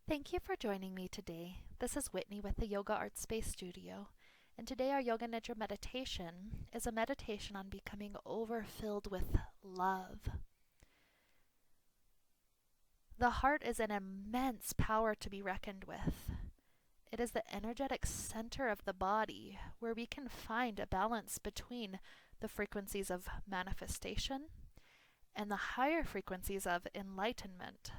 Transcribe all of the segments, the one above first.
Thank you for joining me today. This is Whitney with the Yoga Art Space Studio, and today our Yoga Nidra meditation is a meditation on becoming overfilled with love. The heart is an immense power to be reckoned with. It is the energetic center of the body where we can find a balance between the frequencies of manifestation and the higher frequencies of enlightenment.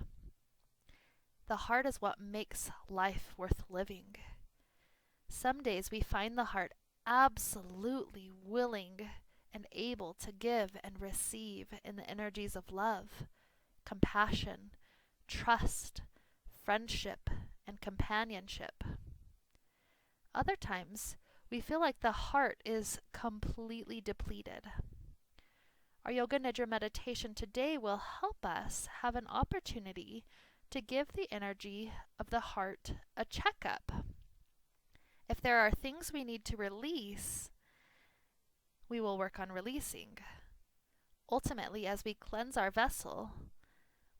The heart is what makes life worth living. Some days we find the heart absolutely willing and able to give and receive in the energies of love, compassion, trust, friendship, and companionship. Other times, we feel like the heart is completely depleted. Our Yoga Nidra meditation today will help us have an opportunity to give the energy of the heart a checkup. If there are things we need to release, we will work on releasing. Ultimately, as we cleanse our vessel,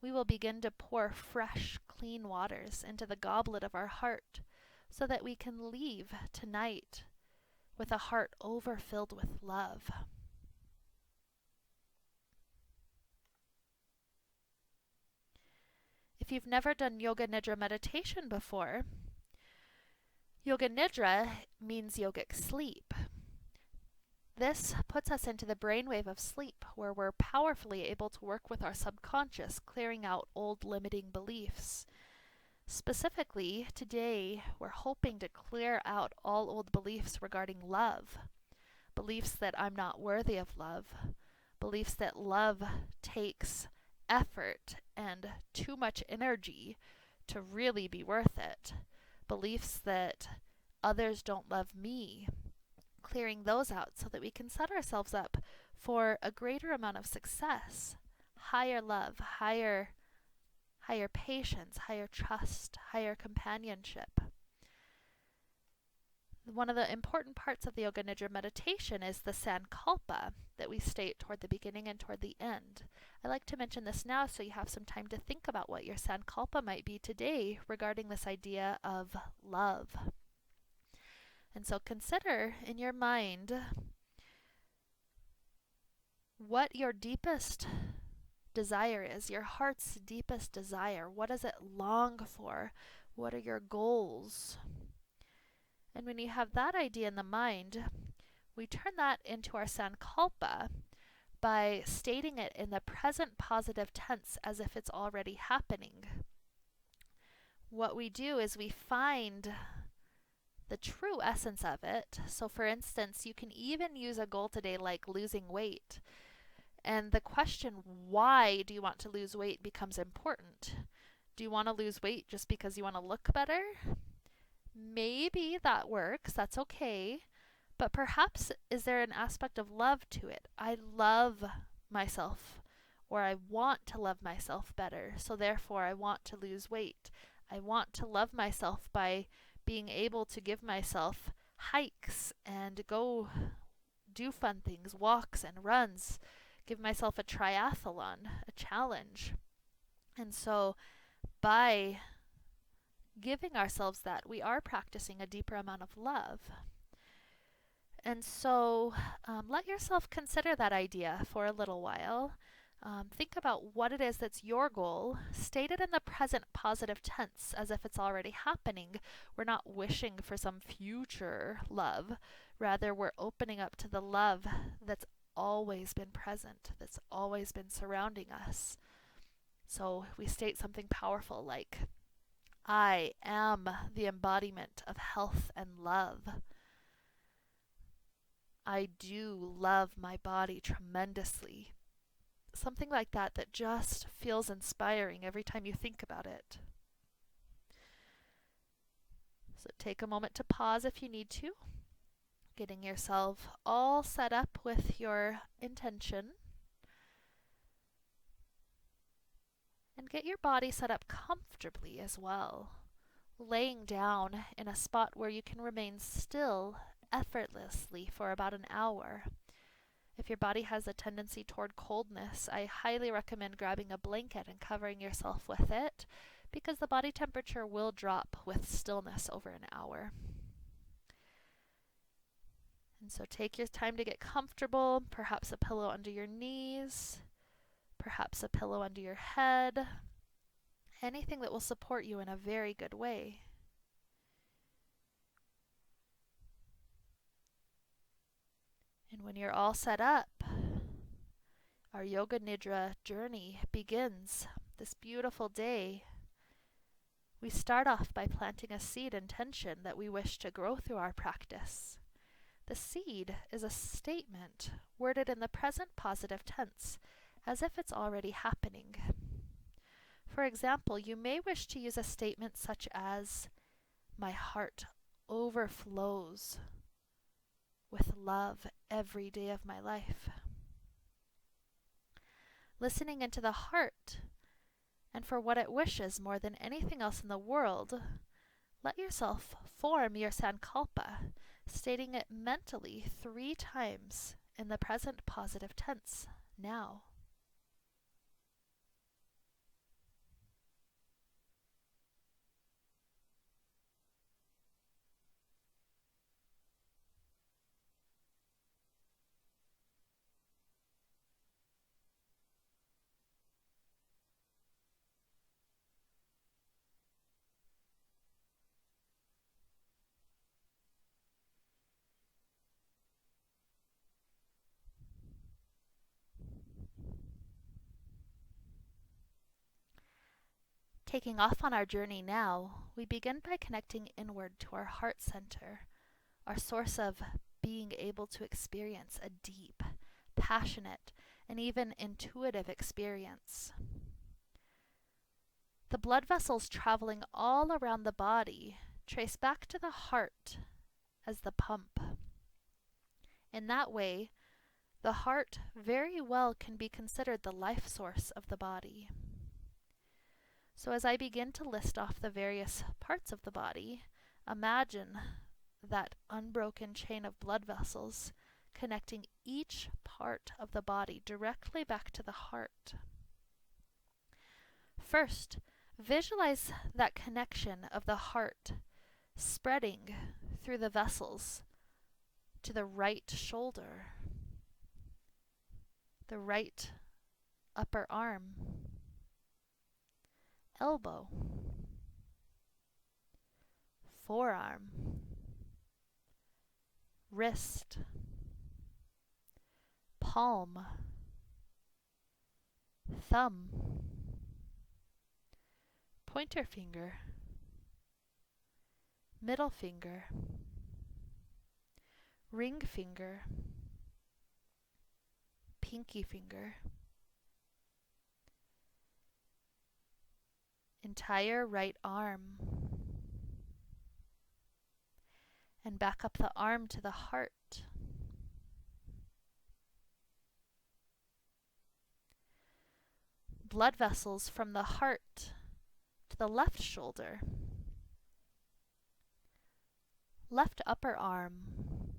we will begin to pour fresh, clean waters into the goblet of our heart so that we can leave tonight with a heart overfilled with love. If you've never done Yoga Nidra meditation before, Yoga Nidra means yogic sleep. This puts us into the brainwave of sleep where we're powerfully able to work with our subconscious, clearing out old limiting beliefs. Specifically, today we're hoping to clear out all old beliefs regarding love. Beliefs that I'm not worthy of love. Beliefs that love takes effort and too much energy to really be worth it. Beliefs that others don't love me. Clearing those out so that we can set ourselves up for a greater amount of success, higher love, higher patience, higher trust, higher companionship. One of the important parts of the Yoga Nidra meditation is the sankalpa that we state toward the beginning and toward the end. I like to mention this now so you have some time to think about what your sankalpa might be today regarding this idea of love. And so consider in your mind what your deepest desire is, your heart's deepest desire. What does it long for? What are your goals? And when you have that idea in the mind, we turn that into our sankalpa by stating it in the present positive tense as if it's already happening. What we do is we find the true essence of it. So for instance, you can even use a goal today like losing weight. And the question, why do you want to lose weight, becomes important. Do you want to lose weight just because you want to look better? Maybe that works, that's okay. But perhaps is there an aspect of love to it? I love myself, or I want to love myself better, so therefore I want to lose weight. I want to love myself by being able to give myself hikes and go do fun things, walks and runs, give myself a triathlon, a challenge. And so by giving ourselves that, we are practicing a deeper amount of love. And so let yourself consider that idea for a little while. Think about what it is that's your goal. State it in the present positive tense as if it's already happening. We're not wishing for some future love. Rather, we're opening up to the love that's always been present, that's always been surrounding us. So we state something powerful like, I am the embodiment of health and love. I do love my body tremendously. Something like that that just feels inspiring every time you think about it. So take a moment to pause if you need to, getting yourself all set up with your intention. And get your body set up comfortably as well, laying down in a spot where you can remain still effortlessly for about an hour. If your body has a tendency toward coldness, I highly recommend grabbing a blanket and covering yourself with it, because the body temperature will drop with stillness over an hour. And so take your time to get comfortable, perhaps a pillow under your knees, perhaps a pillow under your head, anything that will support you in a very good way. And when you're all set up, our Yoga Nidra journey begins. This beautiful day, we start off by planting a seed intention that we wish to grow through our practice. The seed is a statement worded in the present positive tense, as if it's already happening. For example, you may wish to use a statement such as, "My heart overflows with love every day of my life." Listening into the heart and for what it wishes more than anything else in the world, let yourself form your sankalpa, stating it mentally 3 times in the present positive tense, now. Taking off on our journey now, we begin by connecting inward to our heart center, our source of being able to experience a deep, passionate, and even intuitive experience. The blood vessels traveling all around the body trace back to the heart as the pump. In that way, the heart very well can be considered the life source of the body. So as I begin to list off the various parts of the body, imagine that unbroken chain of blood vessels connecting each part of the body directly back to the heart. First, visualize that connection of the heart spreading through the vessels to the right shoulder, the right upper arm, elbow, forearm, wrist, palm, thumb, pointer finger, middle finger, ring finger, pinky finger, entire right arm, and back up the arm to the heart. Blood vessels from the heart to the left shoulder, left upper arm,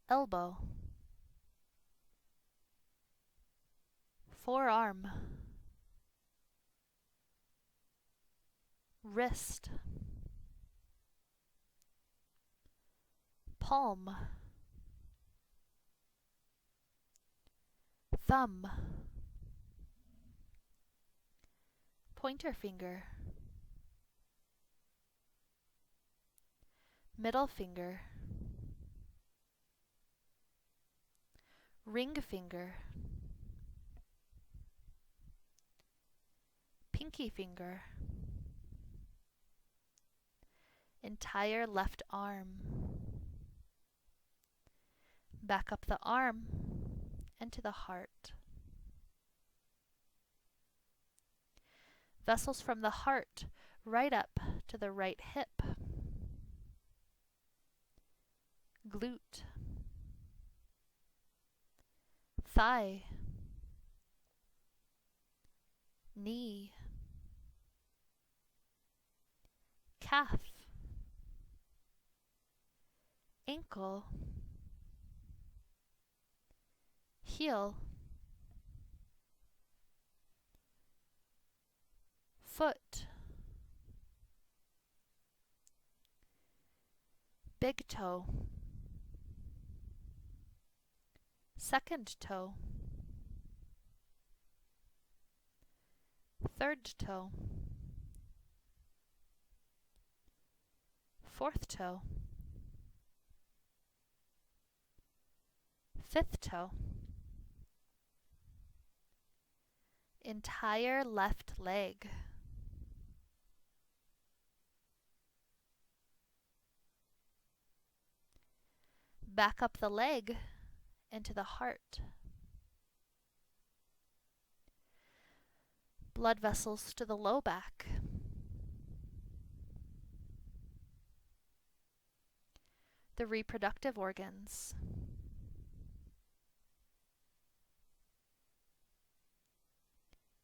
elbow, forearm, wrist, palm, thumb, pointer finger, middle finger, ring finger, pinky finger, entire left arm, back up the arm and to the heart. Vessels from the heart right up to the right hip, glute, thigh, knee, calf, ankle, heel, foot, big toe, second toe, third toe, fourth toe, fifth toe, entire left leg, back up the leg into the heart, blood vessels to the low back, the reproductive organs,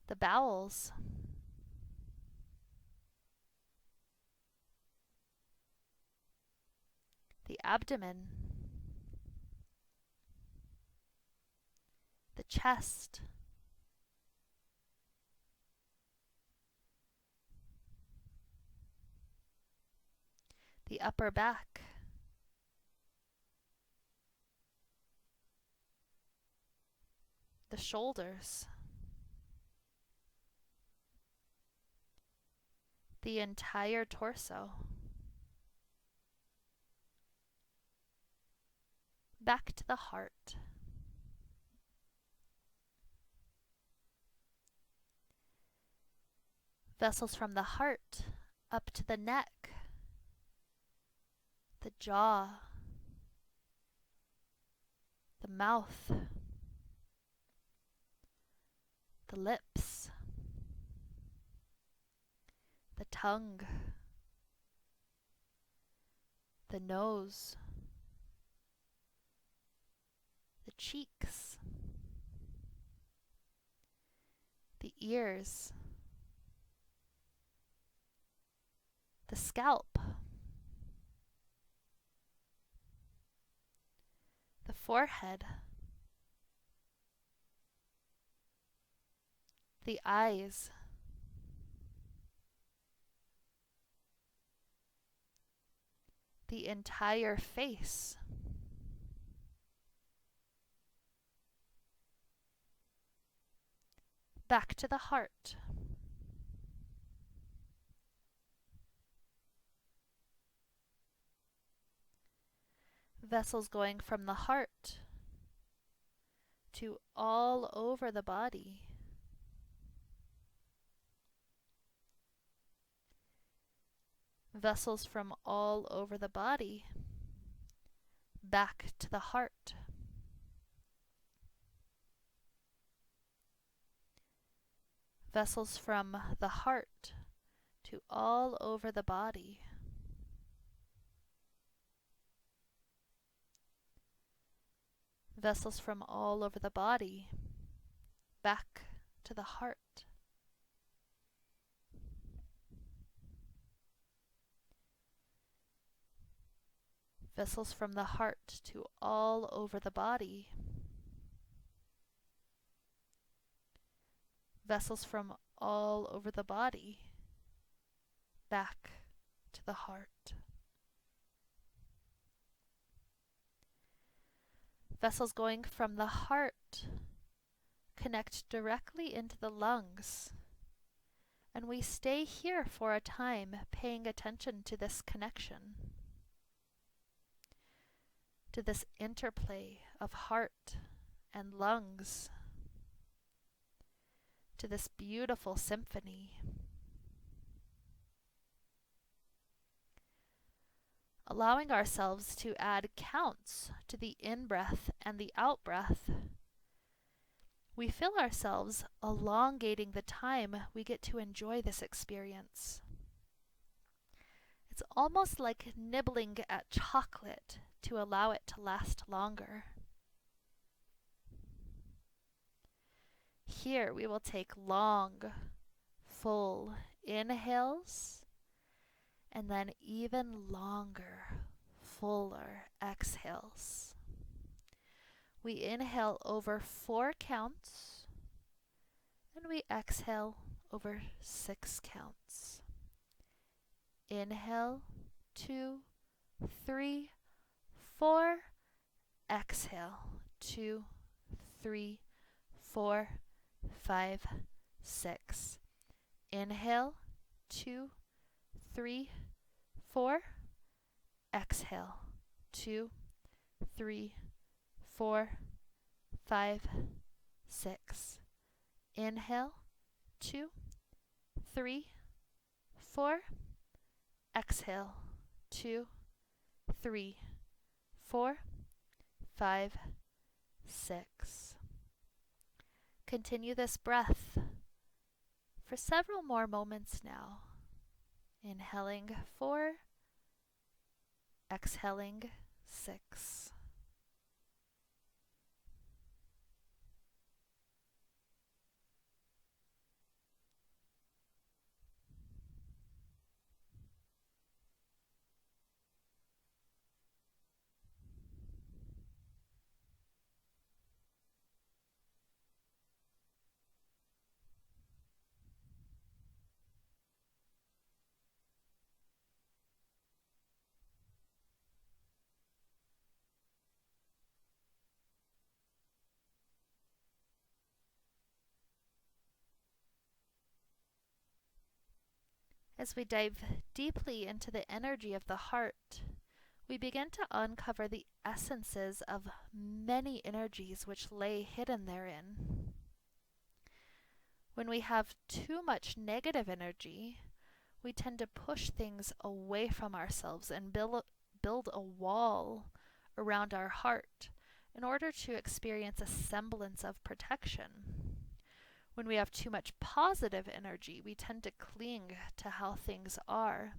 the bowels, the abdomen, the chest, the upper back, the shoulders, the entire torso, back to the heart, vessels from the heart up to the neck, the jaw, the mouth, the lips, the tongue, the nose, the cheeks, the ears, the scalp, the forehead, the eyes, the entire face, back to the heart, vessels going from the heart to all over the body, vessels from all over the body back to the heart, vessels from the heart to all over the body, vessels from all over the body back to the heart, vessels from the heart to all over the body, vessels from all over the body back to the heart, vessels going from the heart connect directly into the lungs, and we stay here for a time paying attention to this connection, to this interplay of heart and lungs, to this beautiful symphony. Allowing ourselves to add counts to the in-breath and the out-breath, we feel ourselves elongating the time we get to enjoy this experience. It's almost like nibbling at chocolate to allow it to last longer. Here we will take long, full inhales, and then even longer, fuller exhales. We inhale over 4 counts, and we exhale over 6 counts. Inhale, 2, 3, 4. Exhale, 2, 3, 4, 5, 6. Inhale, 2, 3, 4. Exhale, 2, 3, 4, 5, 6. Inhale, 2, 3, 4. Exhale, 2, 3, 4, 5, 6. Continue this breath for several more moments now. Inhaling 4, exhaling 6. As we dive deeply into the energy of the heart, we begin to uncover the essences of many energies which lay hidden therein. When we have too much negative energy, we tend to push things away from ourselves and build a wall around our heart in order to experience a semblance of protection. When we have too much positive energy, we tend to cling to how things are.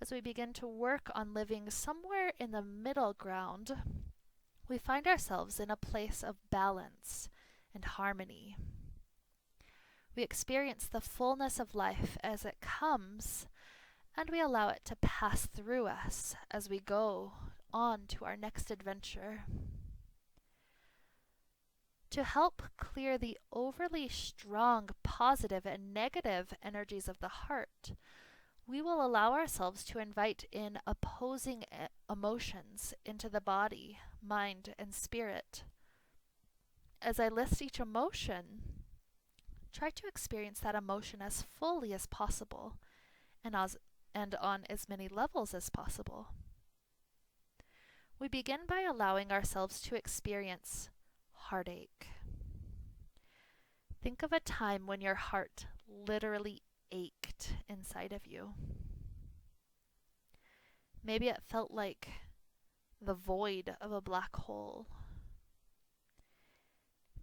As we begin to work on living somewhere in the middle ground, we find ourselves in a place of balance and harmony. We experience the fullness of life as it comes, and we allow it to pass through us as we go on to our next adventure. To help clear the overly strong positive and negative energies of the heart, we will allow ourselves to invite in opposing emotions into the body, mind, and spirit. As I list each emotion, try to experience that emotion as fully as possible and on as many levels as possible. We begin by allowing ourselves to experience heartache. Think of a time when your heart literally ached inside of you. Maybe it felt like the void of a black hole.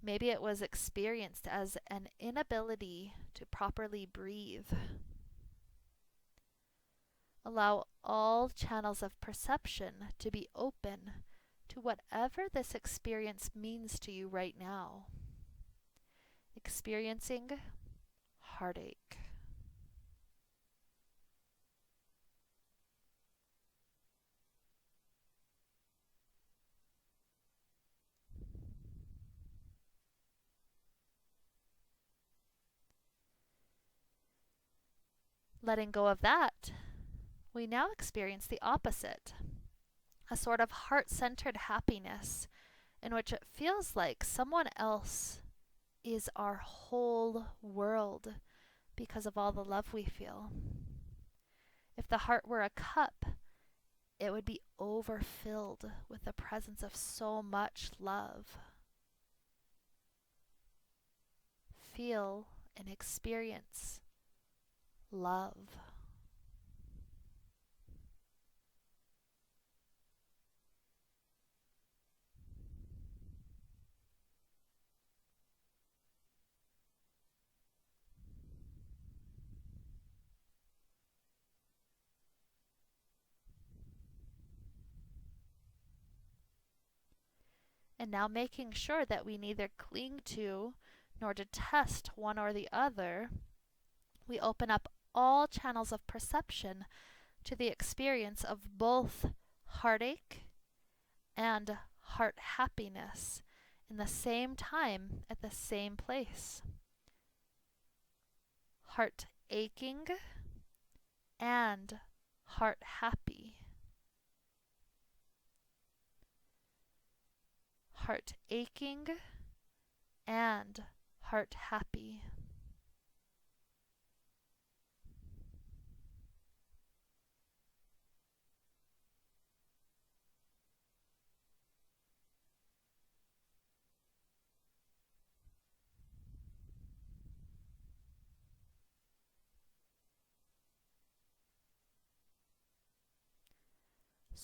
Maybe it was experienced as an inability to properly breathe. Allow all channels of perception to be open to whatever this experience means to you right now. Experiencing heartache. Letting go of that, we now experience the opposite, a sort of heart-centered happiness in which it feels like someone else is our whole world because of all the love we feel. If the heart were a cup, it would be overfilled with the presence of so much love. Feel and experience love. And now making sure that we neither cling to nor detest one or the other, we open up all channels of perception to the experience of both heartache and heart happiness in the same time at the same place. heart aching, and heart happy. Heart aching and heart happy.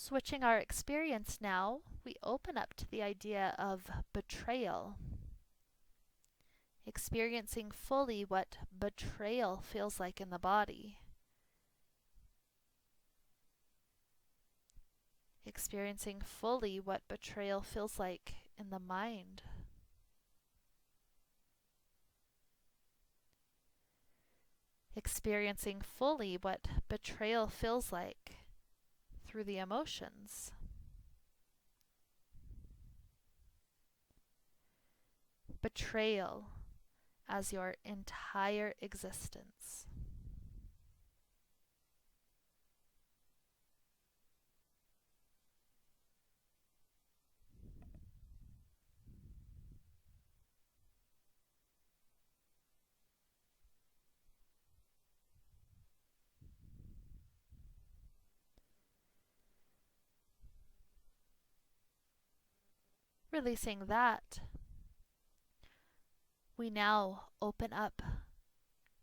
Switching our experience now, we open up to the idea of betrayal. Experiencing fully what betrayal feels like in the body. Experiencing fully what betrayal feels like in the mind. Experiencing fully what betrayal feels like through the emotions. Betrayal as your entire existence. Releasing that, we now open up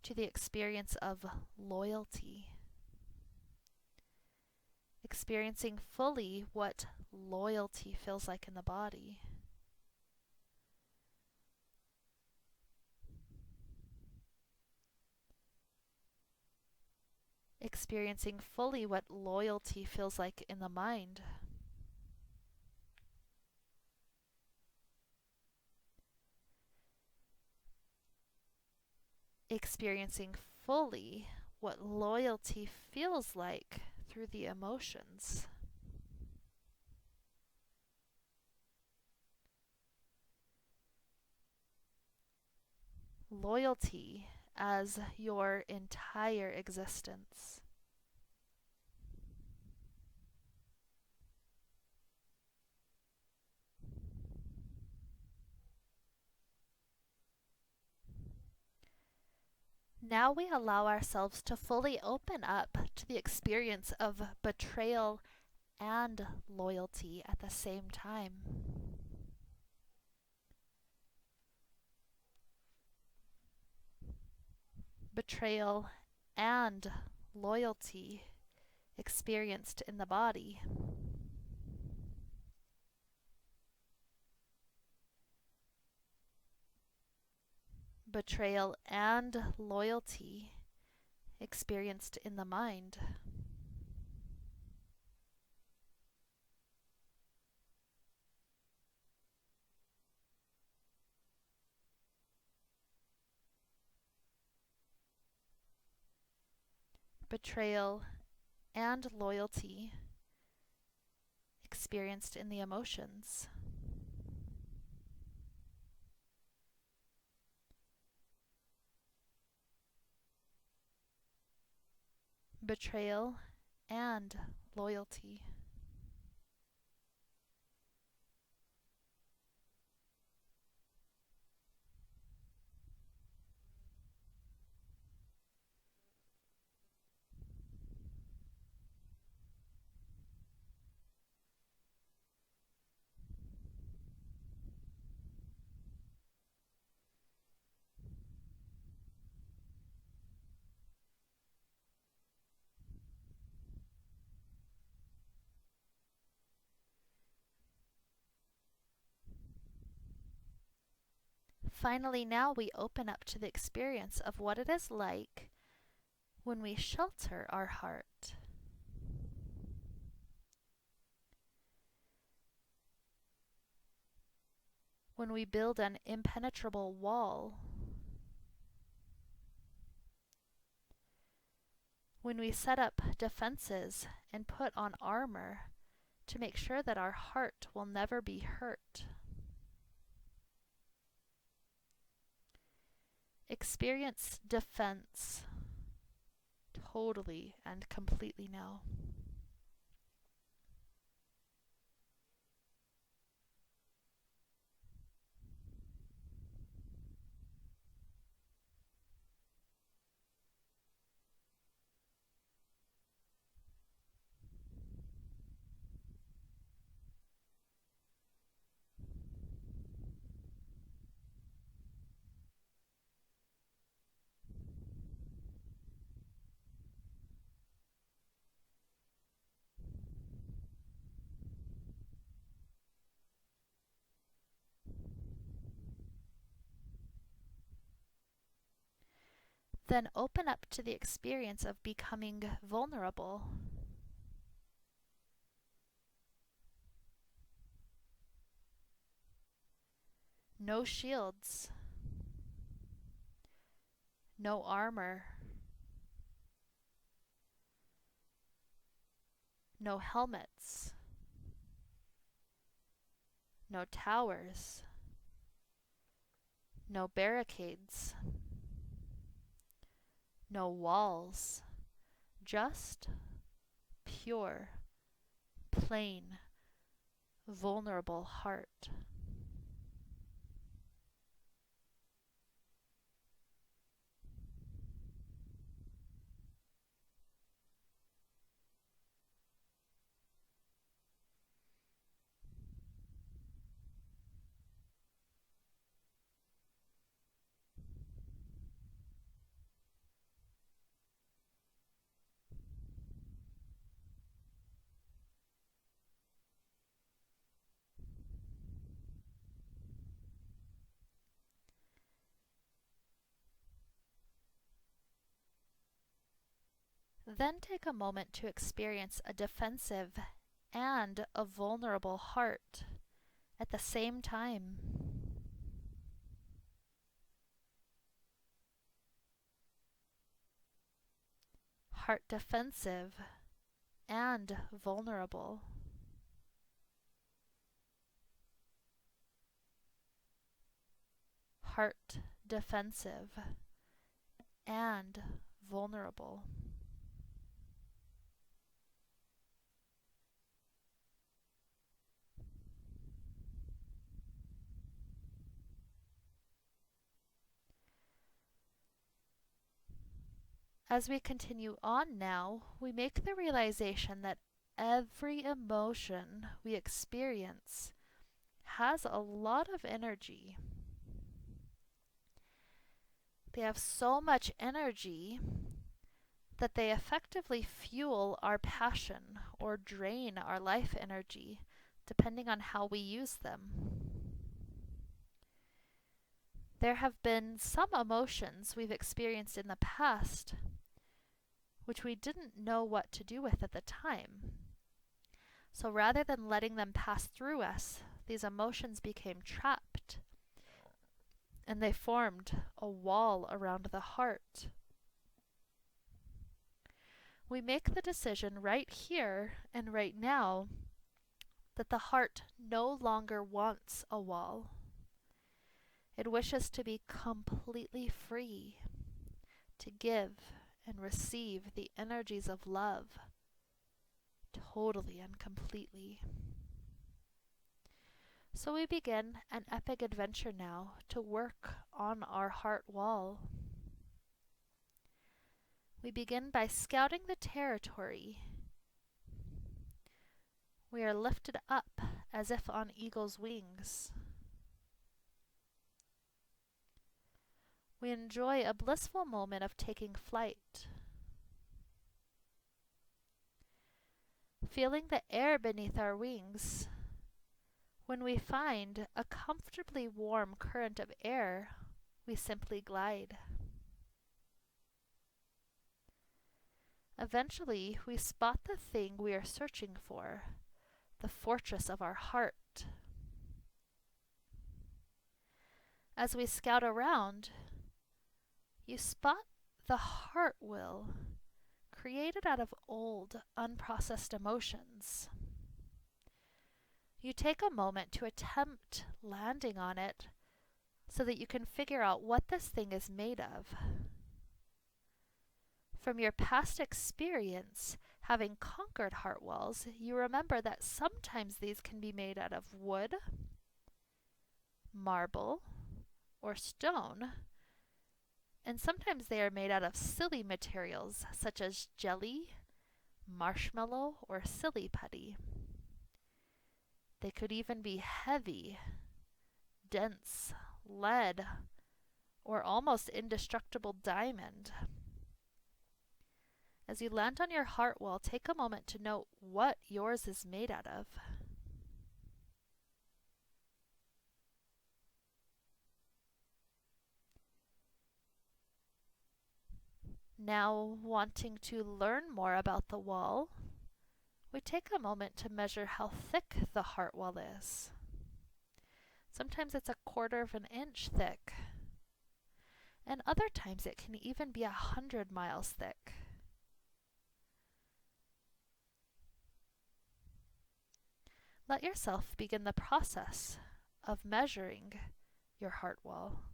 to the experience of loyalty. Experiencing fully what loyalty feels like in the body. Experiencing fully what loyalty feels like in the mind. Experiencing fully what loyalty feels like through the emotions. Loyalty as your entire existence. Now we allow ourselves to fully open up to the experience of betrayal and loyalty at the same time. Betrayal and loyalty experienced in the body. Betrayal and loyalty experienced in the mind. Betrayal and loyalty experienced in the emotions. Betrayal and loyalty. Finally, now we open up to the experience of what it is like when we shelter our heart. When we build an impenetrable wall. When we set up defenses and put on armor to make sure that our heart will never be hurt. Experience defense totally and completely now. Then open up to the experience of becoming vulnerable. No shields, no armor, no helmets, no towers, no barricades, no walls, just pure, plain, vulnerable heart. Then take a moment to experience a defensive and a vulnerable heart at the same time. Heart defensive and vulnerable. Heart defensive and vulnerable. As we continue on now, we make the realization that every emotion we experience has a lot of energy. They have so much energy that they effectively fuel our passion or drain our life energy, depending on how we use them. There have been some emotions we've experienced in the past which we didn't know what to do with at the time. So rather than letting them pass through us, these emotions became trapped, and they formed a wall around the heart. We make the decision right here and right now that the heart no longer wants a wall. It wishes to be completely free, to give and receive the energies of love totally and completely. So we begin an epic adventure now to work on our heart wall. We begin by scouting the territory. We are lifted up as if on eagle's wings. We enjoy a blissful moment of taking flight. Feeling the air beneath our wings. When we find a comfortably warm current of air, we simply glide. Eventually, we spot the thing we are searching for, the fortress of our heart. As we scout around, you spot the heart will, created out of old, unprocessed emotions. You take a moment to attempt landing on it, so that you can figure out what this thing is made of. From your past experience, having conquered heart walls, you remember that sometimes these can be made out of wood, marble, or stone, and sometimes they are made out of silly materials such as jelly, marshmallow, or silly putty. They could even be heavy, dense, lead, or almost indestructible diamond. As you land on your heart wall, take a moment to note what yours is made out of. Now, wanting to learn more about the wall, we take a moment to measure how thick the heart wall is. Sometimes it's 1/4 of an inch thick, and other times it can even be 100 miles thick. Let yourself begin the process of measuring your heart wall.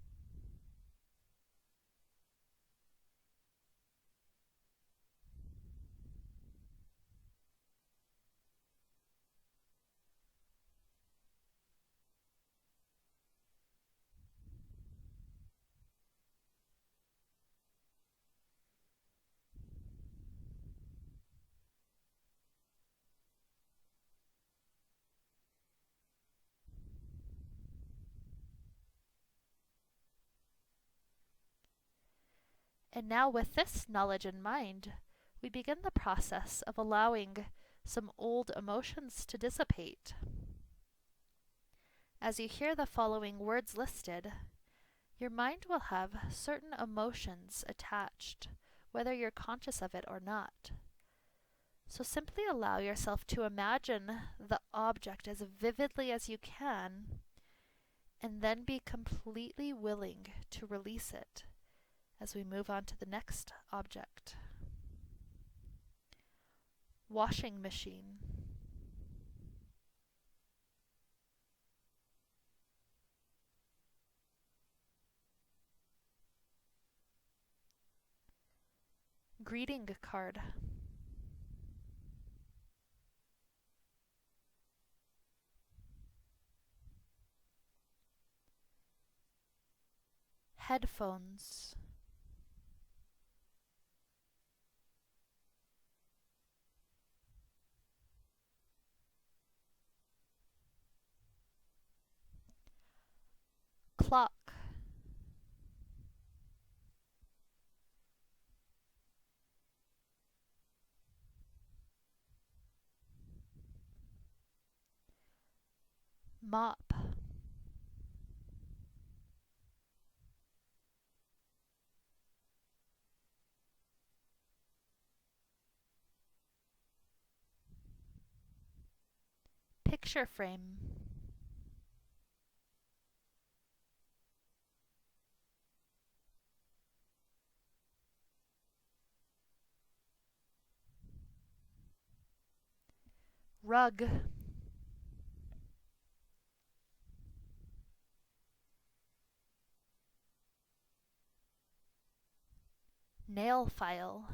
And now, with this knowledge in mind, we begin the process of allowing some old emotions to dissipate. As you hear the following words listed, your mind will have certain emotions attached, whether you're conscious of it or not. So simply allow yourself to imagine the object as vividly as you can, and then be completely willing to release it as we move on to the next object. Washing machine. Greeting card. Headphones. Clock. Mop. Picture frame. Rug. Nail file.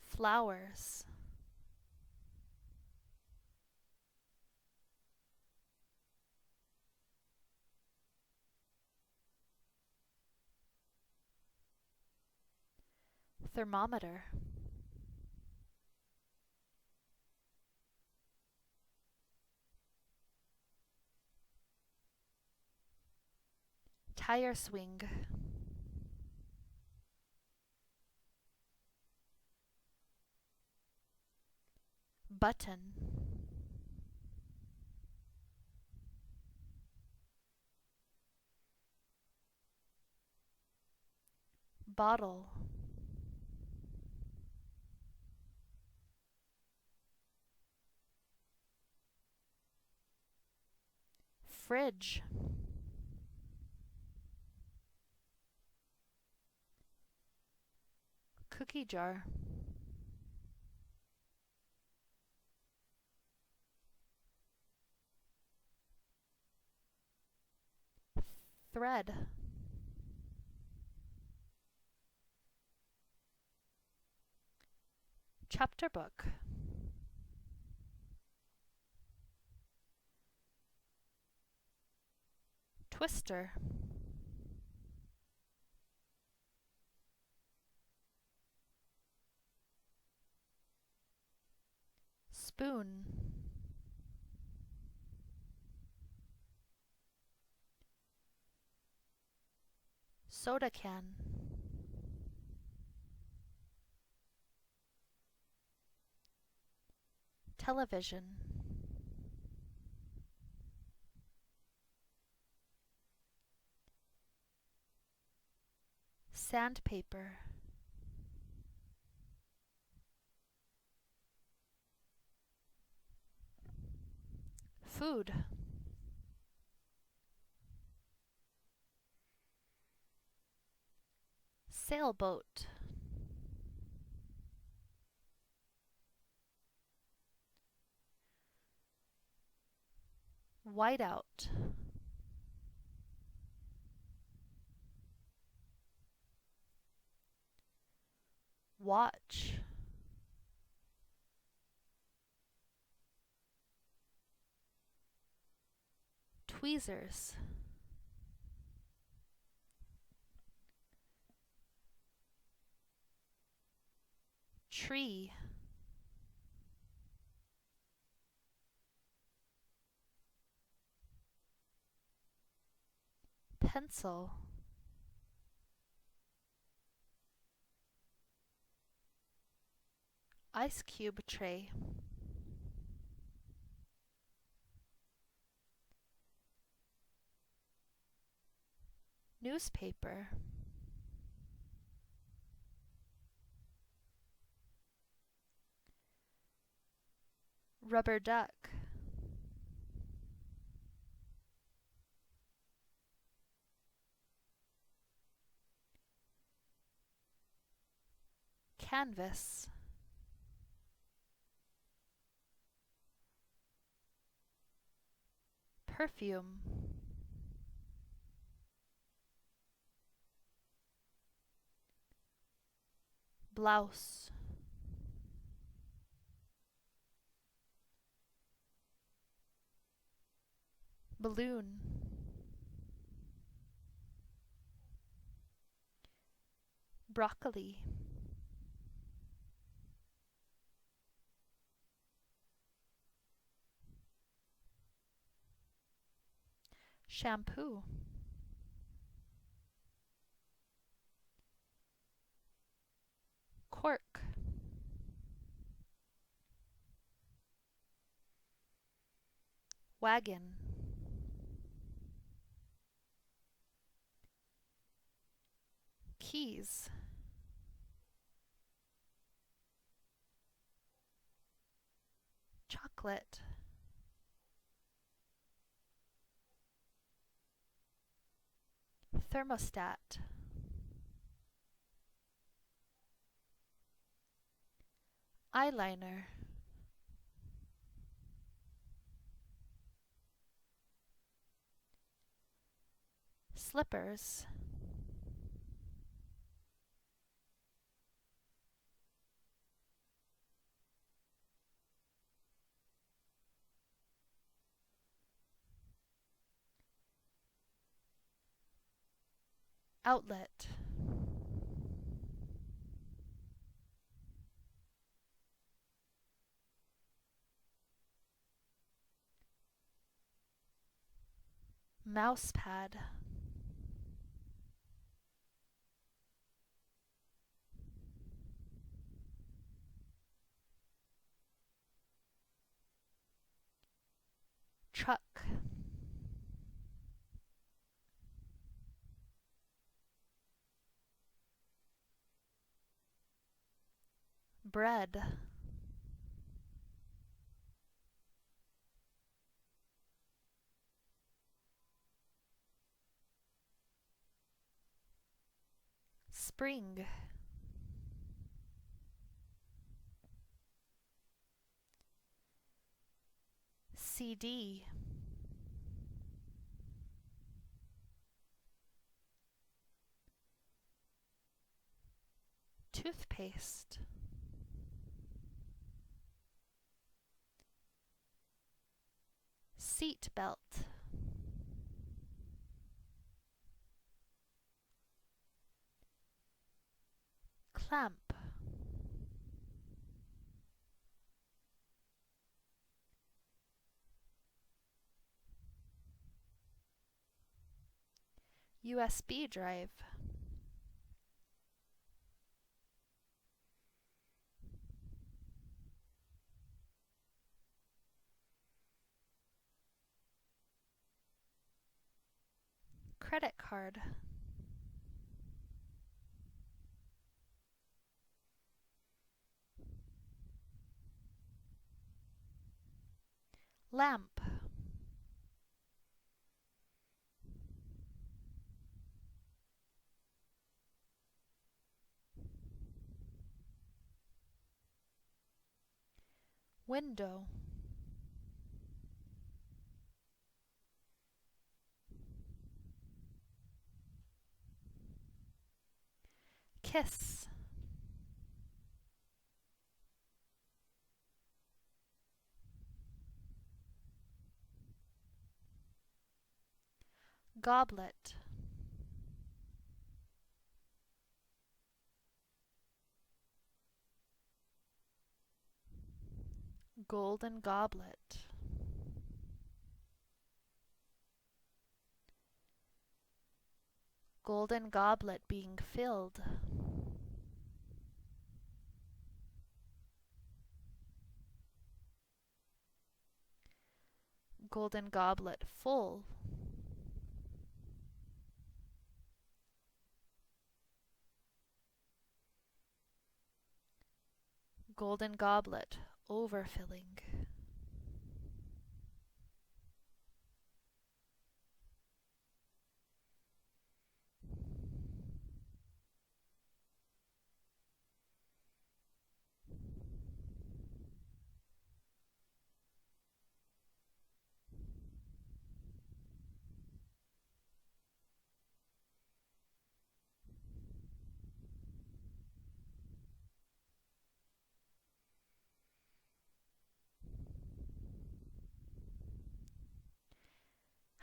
Flowers. Thermometer. Tire swing. Button. Bottle. Fridge. cookie jar. Thread. Chapter book. Twister. Spoon. Soda can. Television. Sandpaper. Food. Sailboat. Whiteout. Watch. Tweezers. Tree. Pencil. Ice cube tray. Newspaper. Rubber duck. Canvas. Perfume. Blouse. Balloon. Broccoli. Shampoo. Cork. Wagon. Keys. Chocolate. Thermostat. Eyeliner. Slippers. Outlet. Mousepad. Truck. Bread. Spring. CD, toothpaste, seat belt, clamp, USB drive, credit card, lamp, window, kiss, goblet, golden goblet, golden goblet being filled, golden goblet full, golden goblet overfilling.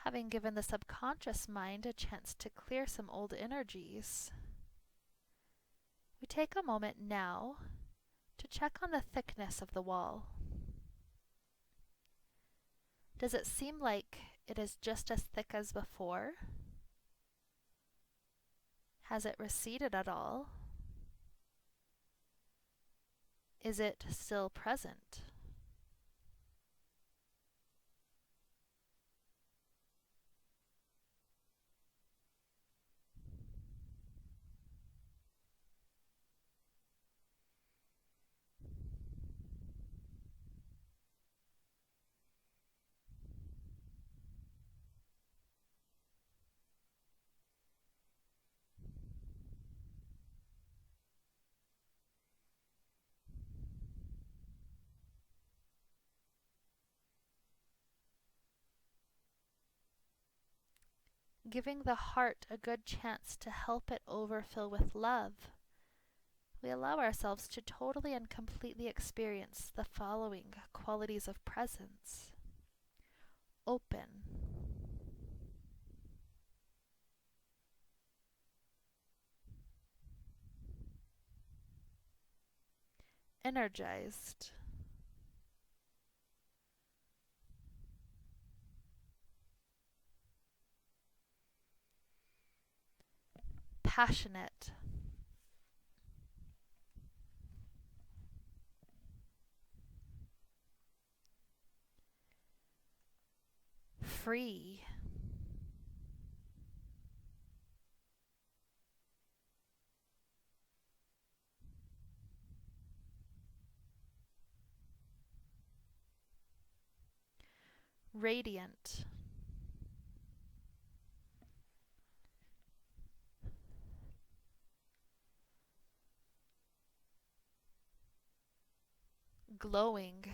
Having given the subconscious mind a chance to clear some old energies, we take a moment now to check on the thickness of the wall. Does it seem like it is just as thick as before? Has it receded at all? Is it still present? Giving the heart a good chance to help it overfill with love, we allow ourselves to totally and completely experience the following qualities of presence. Open, energized, passionate, free, radiant, glowing,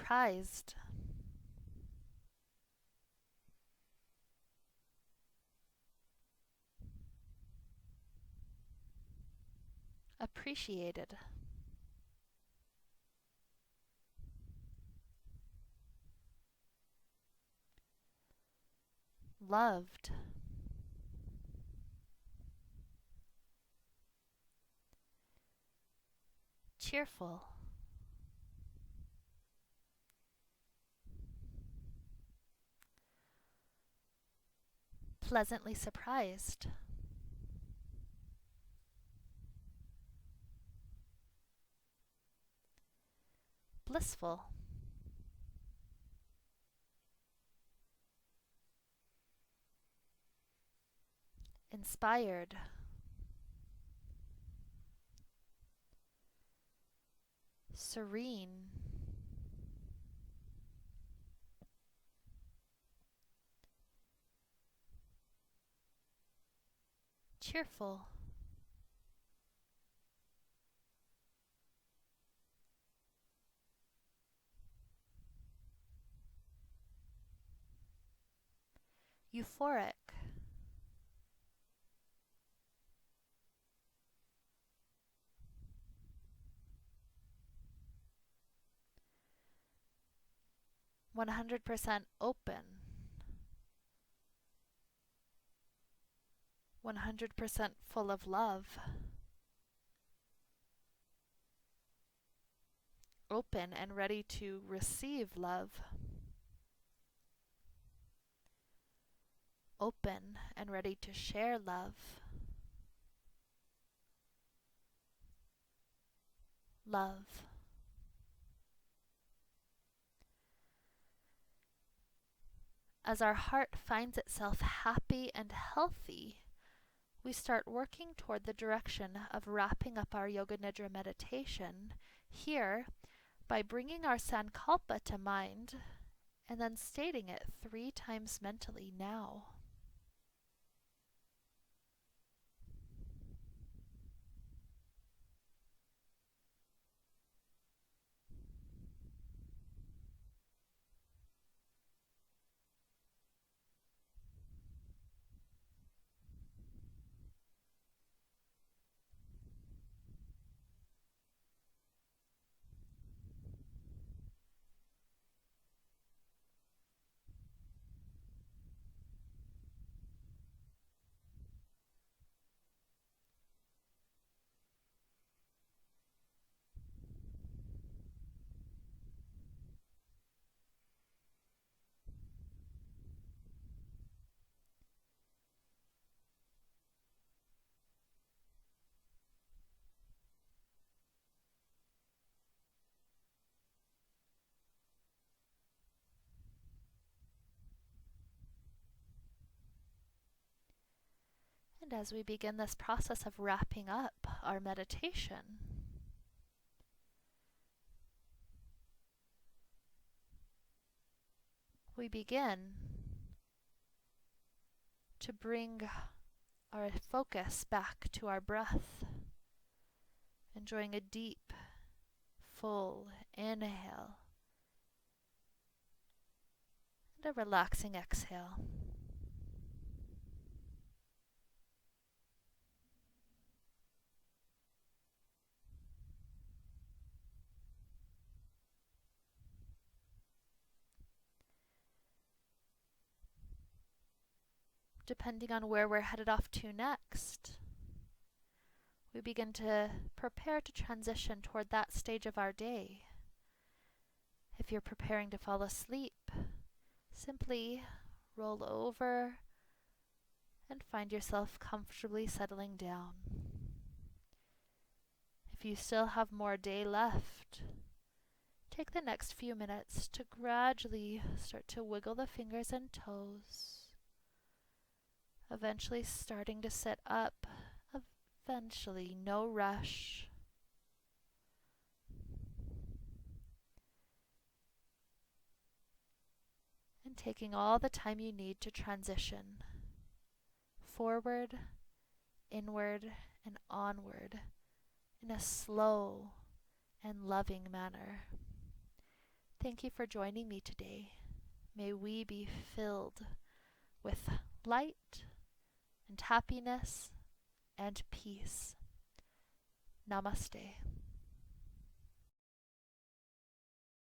surprised, appreciated, loved, cheerful, pleasantly surprised, blissful, inspired, serene, cheerful, euphoric, 100% open, 100% full of love, open and ready to receive love, open and ready to share love, love. As our heart finds itself happy and healthy, we start working toward the direction of wrapping up our Yoga Nidra meditation here by bringing our Sankalpa to mind and then stating it 3 times mentally now. And as we begin this process of wrapping up our meditation, we begin to bring our focus back to our breath, enjoying a deep, full inhale and a relaxing exhale. Depending on where we're headed off to next, we begin to prepare to transition toward that stage of our day. If you're preparing to fall asleep, simply roll over and find yourself comfortably settling down. If you still have more day left, take the next few minutes to gradually start to wiggle the fingers and toes, eventually starting to sit up, eventually, no rush. And taking all the time you need to transition forward, inward, and onward in a slow and loving manner. Thank you for joining me today. May we be filled with light and happiness and peace. Namaste.